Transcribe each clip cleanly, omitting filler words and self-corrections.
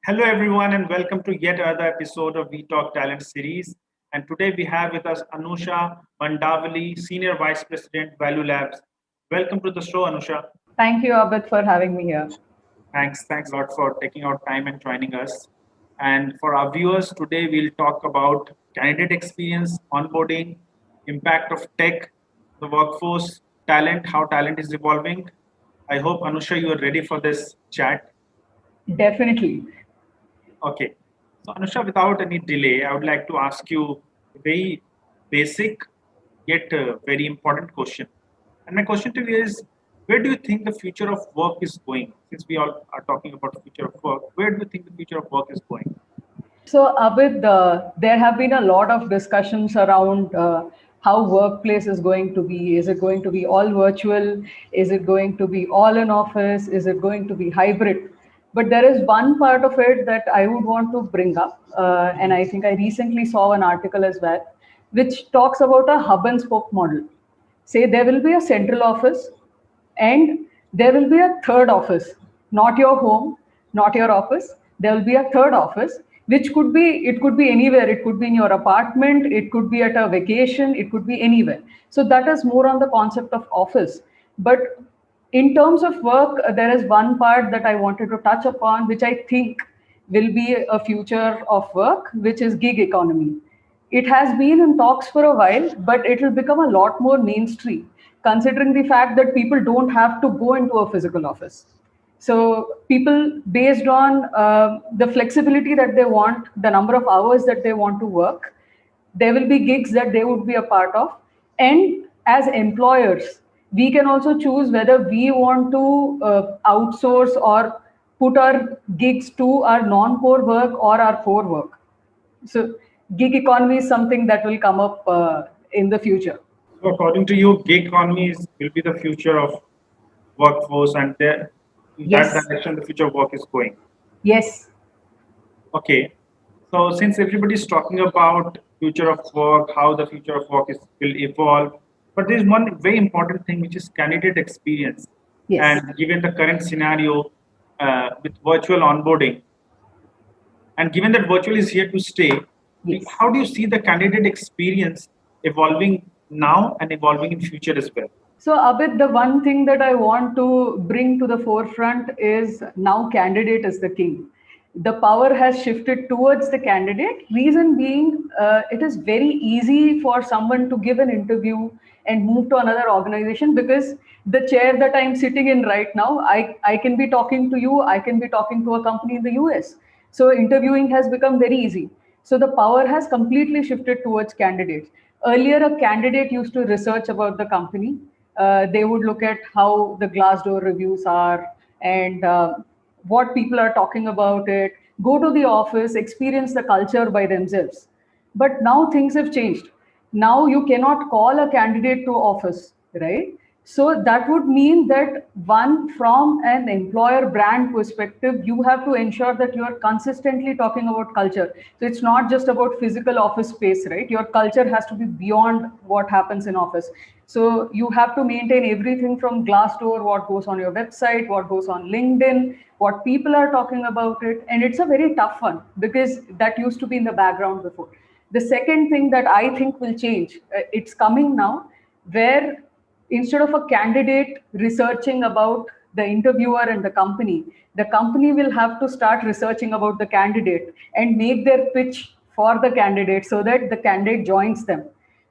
Hello, everyone, and welcome to yet another episode of We Talk Talent series. And today we have with us Anusha Mandavali, Senior Vice President, Value Labs. Welcome to the show, Anusha. Thank you, Abid, for having me here. Thanks a lot for taking out time and joining us. And for our viewers, today we'll talk about candidate experience, onboarding, impact of tech, the workforce, talent, how talent is evolving. I hope, Anusha, you are ready for this chat. Definitely. Okay. So, Anusha, without any delay, I would like to ask you a very basic yet very important question. And my question to you is, where do you think the future of work is going? Since we all are talking about the future of work, where do you think the future of work is going? So, Abid, there have been a lot of discussions around how workplace is going to be. Is it going to be all virtual? Is it going to be all in office? Is it going to be hybrid? But there is one part of it that I would want to bring up, and I think I recently saw an article as well, which talks about a hub and spoke model. Say there will be a central office and there will be a third office, not your home, not your office. There will be a third office, which could be, it could be anywhere. It could be in your apartment, it could be at a vacation, it could be anywhere. So that is more on the concept of office. But in terms of work, there is one part that I wanted to touch upon, which I think will be a future of work, which is gig economy. It has been in talks for a while, but it will become a lot more mainstream, considering the fact that people don't have to go into a physical office. So people, based on the flexibility that they want, the number of hours that they want to work, there will be gigs that they would be a part of. And as employers, we can also choose whether we want to outsource or put our gigs to our non-core work or our core work. So gig economy is something that will come up in the future. So, according to you, gig economies will be the future of workforce, and there, in that Yes. direction, the future of work is going. Yes. Okay. So since everybody is talking about future of work, how the future of work will evolve, but there's one very important thing which is candidate experience. Yes. And given the current scenario with virtual onboarding, and given that virtual is here to stay, Yes. how do you see the candidate experience evolving now and evolving in future as well? So, Abid, the one thing that I want to bring to the forefront is now candidate is the king. The power has shifted towards the candidate. Reason being, it is very easy for someone to give an interview and move to another organization because the chair that I'm sitting in right now, I can be talking to you, I can be talking to a company in the US. So, interviewing has become very easy. So, the power has completely shifted towards candidates. Earlier, a candidate used to research about the company. They would look at how the Glassdoor reviews are and what people are talking about it, go to the office, experience the culture by themselves. But now things have changed. Now you cannot call a candidate to office, right? So that would mean that one, from an employer brand perspective, you have to ensure that you are consistently talking about culture. So it's not just about physical office space, right? Your culture has to be beyond what happens in office. So you have to maintain everything from Glassdoor, what goes on your website, what goes on LinkedIn, what people are talking about it. And it's a very tough one because that used to be in the background before. The second thing that I think will change, it's coming now, where instead of a candidate researching about the interviewer and the company will have to start researching about the candidate and make their pitch for the candidate so that the candidate joins them.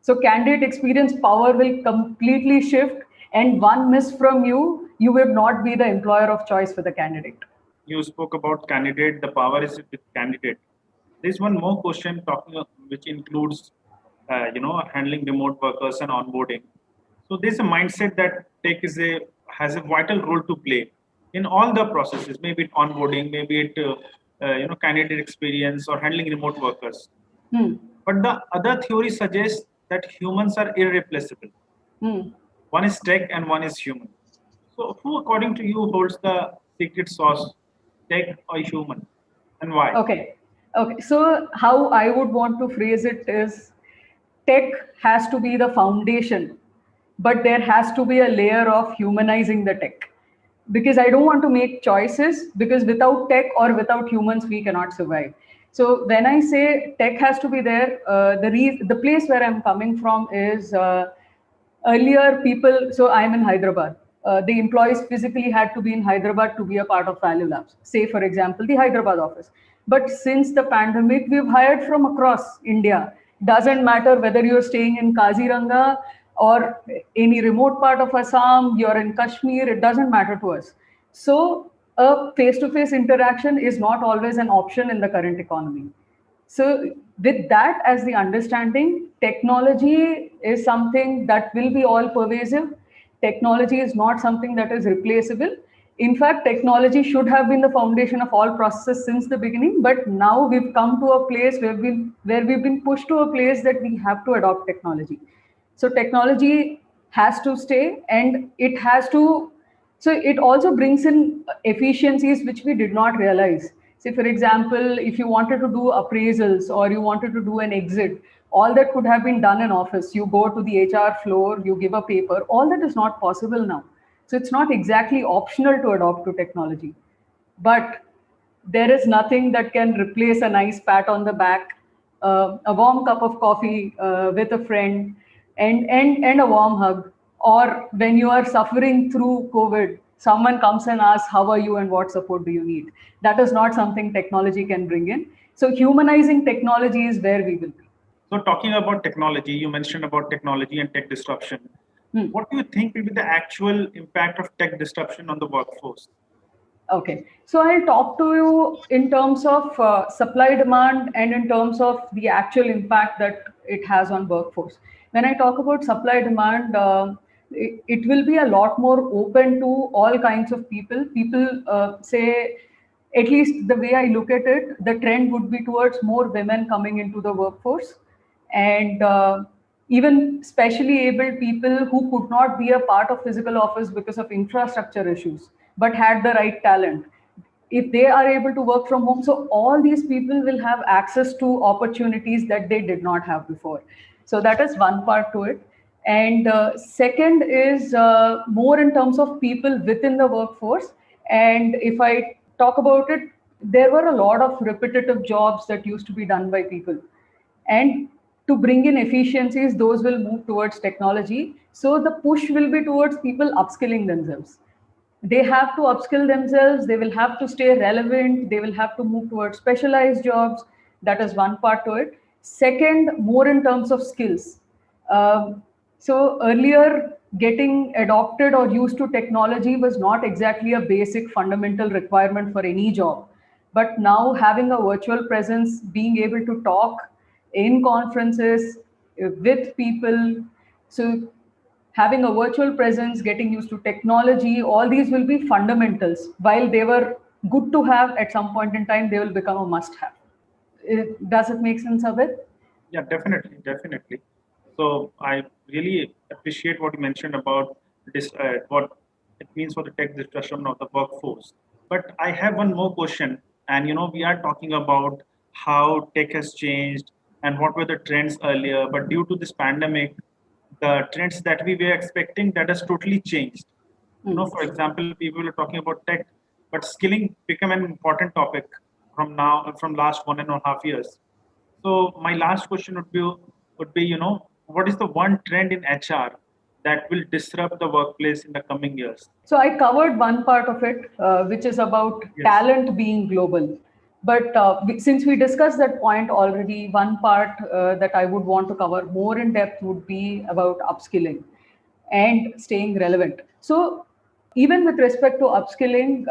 So candidate experience power will completely shift, and one miss from you, you will not be the employer of choice for the candidate. You spoke about candidate, the power is with candidate. There's one more question talking which includes, handling remote workers and onboarding. So there's a mindset that tech has a vital role to play in all the processes. Maybe it onboarding, maybe it candidate experience or handling remote workers. Hmm. But the other theory suggests that humans are irreplaceable. Hmm. One is tech and one is human. So who, according to you, holds the secret sauce, tech or human, and why? Okay. Okay. So, how I would want to phrase it is tech has to be the foundation, but there has to be a layer of humanizing the tech. because I don't want to make choices, because without tech or without humans, we cannot survive. So when I say tech has to be there, the place where I'm coming from is earlier people, so I'm in Hyderabad. The employees physically had to be in Hyderabad to be a part of Value Labs, say, for example, the Hyderabad office. But since the pandemic, we've hired from across India. Doesn't matter whether you're staying in Kaziranga or any remote part of Assam, you're in Kashmir, it doesn't matter to us. So a face-to-face interaction is not always an option in the current economy. So, with that as the understanding, technology is something that will be all pervasive. Technology is not something that is replaceable. In fact, technology should have been the foundation of all processes since the beginning, but now we've come to a place where we've been pushed to a place that we have to adopt technology. So technology has to stay, and it has to, so it also brings in efficiencies which we did not realize. Say, for example, if you wanted to do appraisals or you wanted to do an exit, all that could have been done in office. You go to the HR floor, you give a paper. All that is not possible now. So it's not exactly optional to adopt to technology. But there is nothing that can replace a nice pat on the back, a warm cup of coffee with a friend, and a warm hug. Or when you are suffering through COVID, someone comes and asks, "How are you and what support do you need?" That is not something technology can bring in. So, humanizing technology is where we will be. So talking about technology, you mentioned about technology and tech disruption. What do you think will be the actual impact of tech disruption on the workforce? Okay, so I'll talk to you in terms of supply demand and in terms of the actual impact that it has on workforce. When I talk about supply demand, it will be a lot more open to all kinds of people. People say, at least the way I look at it, the trend would be towards more women coming into the workforce, and even specially abled people who could not be a part of physical office because of infrastructure issues but had the right talent, if they are able to work from home, so all these people will have access to opportunities that they did not have before. So that is one part to it. And second is more in terms of people within the workforce. And if I talk about it, there were a lot of repetitive jobs that used to be done by people, and to bring in efficiencies, those will move towards technology. So the push will be towards people upskilling themselves. They have to upskill themselves, they will have to stay relevant, they will have to move towards specialized jobs. That is one part to it. Second, more in terms of skills. So earlier, getting adopted or used to technology was not exactly a basic fundamental requirement for any job. But now, having a virtual presence, being able to talk in conferences with people, so having a virtual presence, getting used to technology, all these will be fundamentals. While they were good to have at some point in time, they will become a must have. Does it make sense of it? Yeah, definitely, definitely. So I really appreciate what you mentioned about this, what it means for the tech disruption of the workforce. But I have one more question, and we are talking about how tech has changed and what were the trends earlier. But due to this pandemic, the trends that we were expecting that has totally changed. For example, people are talking about tech, but skilling become an important topic from last 1.5 years. So my last question would be, what is the one trend in HR that will disrupt the workplace in the coming years? So I covered one part of it, which is about Yes. talent being global. But since we discussed that point already, one part that I would want to cover more in depth would be about upskilling and staying relevant. So even with respect to upskilling,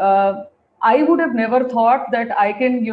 I would have never thought that I can,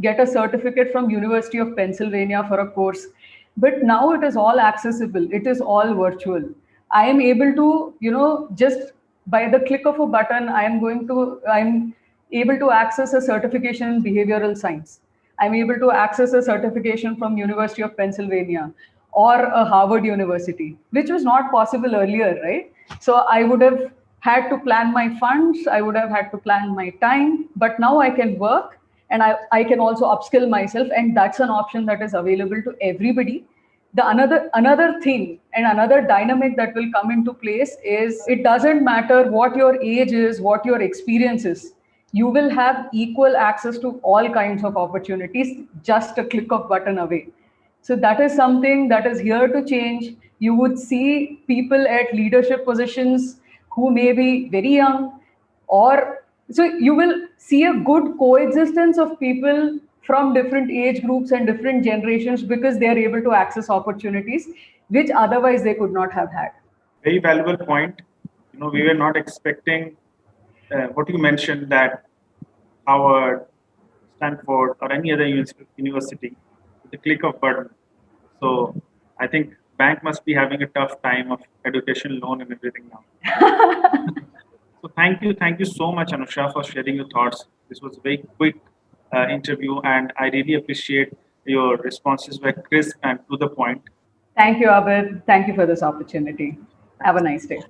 get a certificate from University of Pennsylvania for a course. But now it is all accessible. It is all virtual. I am able to, just by the click of a button, I'm able to access a certification in behavioral science. I'm able to access a certification from University of Pennsylvania or a Harvard University, which was not possible earlier, right? So I would have had to plan my funds, I would have had to plan my time, but now I can work, and I can also upskill myself, and that's an option that is available to everybody. The another thing and another dynamic that will come into place is it doesn't matter what your age is, what your experience is. You will have equal access to all kinds of opportunities just a click of button away. So that is something that is here to change. You would see people at leadership positions who may be very young, or so you will see a good coexistence of people from different age groups and different generations because they are able to access opportunities which otherwise they could not have had. Very valuable point. We were not expecting what you mentioned, that Harvard, Stanford, or any other university with a click of button. So I think bank must be having a tough time of education loan and everything now. So thank you so much, Anusha, for sharing your thoughts. This was a very quick interview, and I really appreciate your responses were crisp and to the point. Thank you, Abid. Thank you for this opportunity. Have a nice day.